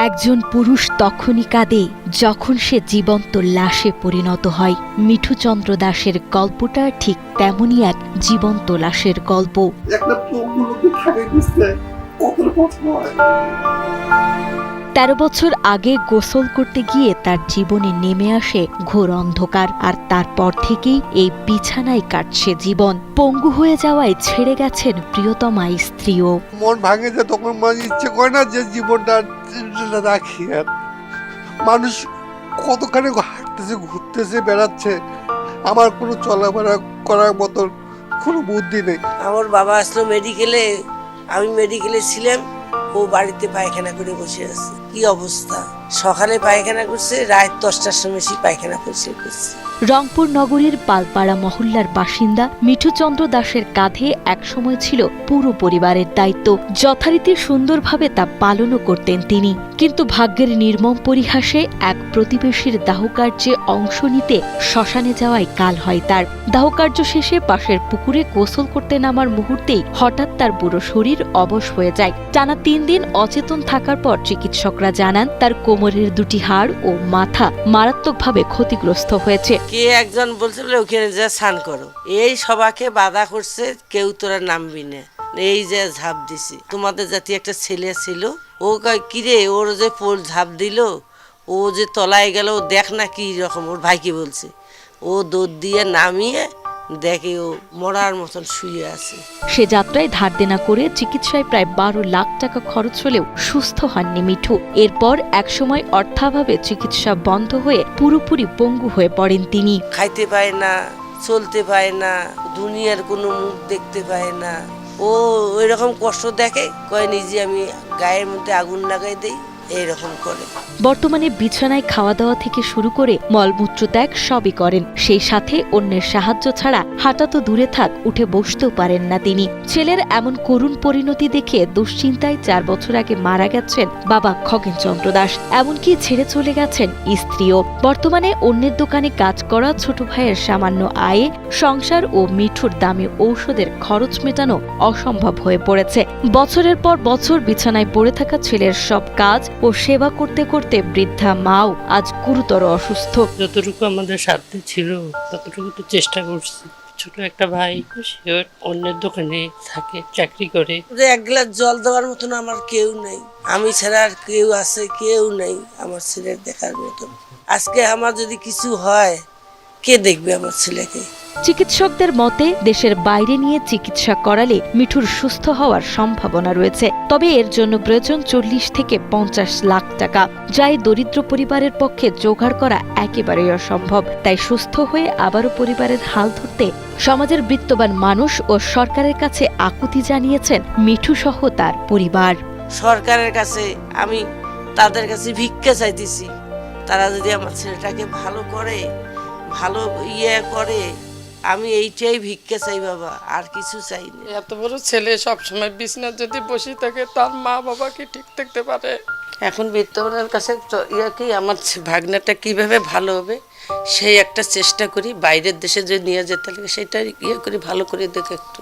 একজন পুরুষ তখনই কাঁদে যখন সে জীবন্ত লাশে পরিণত হয়। মিঠু চন্দ্র দাসের গল্পটা ঠিক তেমনই এক জীবন্ত লাশের গল্প। ১৩ বছর আগে গোসল করতে গিয়ে তার জীবনে নেমে আসে ঘোর অন্ধকার, আর তারপর থেকেই এই বিছানায় কাটছে জীবন। পঙ্গু হয়ে যাওয়ায় ছেড়ে গেছেন প্রিয়তমা স্ত্রীও। মন ভাঙে যে তখন মানে ইচ্ছে করে না যে জীবনটা রাখি। আর মানুষ কতখানি হাঁটতেছে, ঘুরতেছে, বেড়াচ্ছে, আমার কোনো চলাফেরা করার মতো কোনো বুদ্ধি নেই। আমার বাবা আসলো মেডিকেলে, আমি মেডিকেলে ছিলাম, ও বাড়িতে পায়খানা করে বসে আছে। কি অবস্থা! সকালে পায়খানা করছে, রাত 10টার সময় সে পায়খানা করছে। রংপুর নগরীর পালপাড়া মহল্লার বাসিন্দা মিঠু চন্দ্র দাসের কাঁধে একসময় ছিল পুরো পরিবারের দায়িত্ব। যথারীতি সুন্দরভাবে তা পালনও করতেন তিনি, কিন্তু ভাগ্যের নির্মম পরিহাসে এক প্রতিবেশীর দাহকার্যে অংশ নিতে শ্মশানে যাওয়ায় কাল হয় তার। দাহকার্য শেষে পাশের পুকুরে গোসল করতে নামার মুহূর্তেই হঠাৎ তার পুরো শরীর অবশ হয়ে যায়। টানা 3 দিন অচেতন থাকার পর চিকিৎসকরা জানান তার কোমরের দুটি হাড় ও মাথা মারাত্মকভাবে ক্ষতিগ্রস্ত হয়েছে। কে একজন বলছে বলে ওখানে যা স্নান করো, এই সবাকে বাধা করছে, কেউ তোরা নামবি না, এই যে ঝাঁপ দিছি। তোমাদের জাতি একটা ছেলে ছিল, ও কয় কিরে, ওর যে পোল ঝাঁপ দিল, ও যে তলায় গেল, দেখ না কি রকম। ওর ভাইকে বলছে, ও দৌড় দিয়ে নামিয়ে দেখে ও মরার মতন শুয়ে আছে। সে যাত্রায় ধার দেনা করে চিকিৎসায় প্রায় 12 লাখ টাকা খরচ হলেও সুস্থ হননি মিঠু। এরপর একসময় অর্থাভাবে চিকিৎসা বন্ধ হয়ে পুরোপুরি পঙ্গু হয়ে পড়েন তিনি। খাইতে পায় না, চলতে পায় না, দুনিয়ার কোনো মুখ দেখতে পায় না। ও ওই রকম কষ্ট দেখে, কয় নিজে আমি গায়ের মধ্যে আগুন লাগাই দেই, এইরকম করে। বর্তমানে বিছানায় খাওয়া দাওয়া থেকে শুরু করে মলমূত্র ত্যাগ সবই করেন। সেই সাথে অন্যের সাহায্য ছাড়া হাঁটা তো দূরে থাক, উঠে বসতেও পারেন না তিনি। ছেলের এমন করুণ পরিণতি দেখে দুশ্চিন্তায় 4 বছর আগে মারা গেছেন বাবা খগেন চন্দ্র দাস। এমনকি ছেড়ে চলে গেছেন স্ত্রীও। বর্তমানে অন্যের দোকানে কাজ করা ছোট ভাইয়ের সামান্য আয়ে সংসার ও মিঠুর দামি ঔষধের খরচ মেটানো অসম্ভব হয়ে পড়েছে। বছরের পর বছর বিছানায় পড়ে থাকা ছেলের সব কাজ ও সেবা করতে করতে বৃদ্ধা মাও আজ গুরুতর অসুস্থ। যতটুকু আমাদের সাধ্যে ছিল ততটুকু তো চেষ্টা করছি। ছোট একটা ভাই, সে অন্যের দোকানে থাকে, চাকরি করে। এক গ্লাস জল দেওয়ার মতন আমার কেউ নেই, আমি ছাড়া আর কেউ আছে? কেউ নেই আমার ছেলের দেখার মতন। আজকে আমার যদি কিছু হয়, কে দেখবে আমার ছেলেকে? চিকিৎসকদের মতে দেশের বাইরে নিয়ে চিকিৎসা করালে মিঠুর সুস্থ হওয়ার সম্ভাবনা রয়েছে, তবে এর জন্য প্রয়োজন 40 থেকে 50 লাখ টাকা, যা এই দরিদ্র পরিবারের পক্ষে জোগাড় করা একেবারেই অসম্ভব। তাই সুস্থ হয়ে আবারও পরিবারের হাল ধরতে সমাজের বিত্তবান মানুষ ও সরকারের কাছে আকুতি জানিয়েছেন মিঠু সহ তার পরিবার। সরকারের কাছে আমি তাদের কাছে ভিক্ষা চাইতেছি, তারা যদি আমার ছেলেটাকে ভালো করে, ভালো করে, আমি এইটাই ভিক্ষা চাই বাবা, আর কিছু চাই না। এত বড় ছেলে সবসময় বিছনা যদি বসে থাকে, তার মা বাবাকে ঠিক থাকতে পারে। এখন বিত্তবানের কাছে কি আমার ভাগনাটা কিভাবে ভালো হবে, সেই একটা চেষ্টা করি। বাইরের দেশে যে নিয়ে যেতে লাগে সেটা করি, ভালো করে দেখে একটু।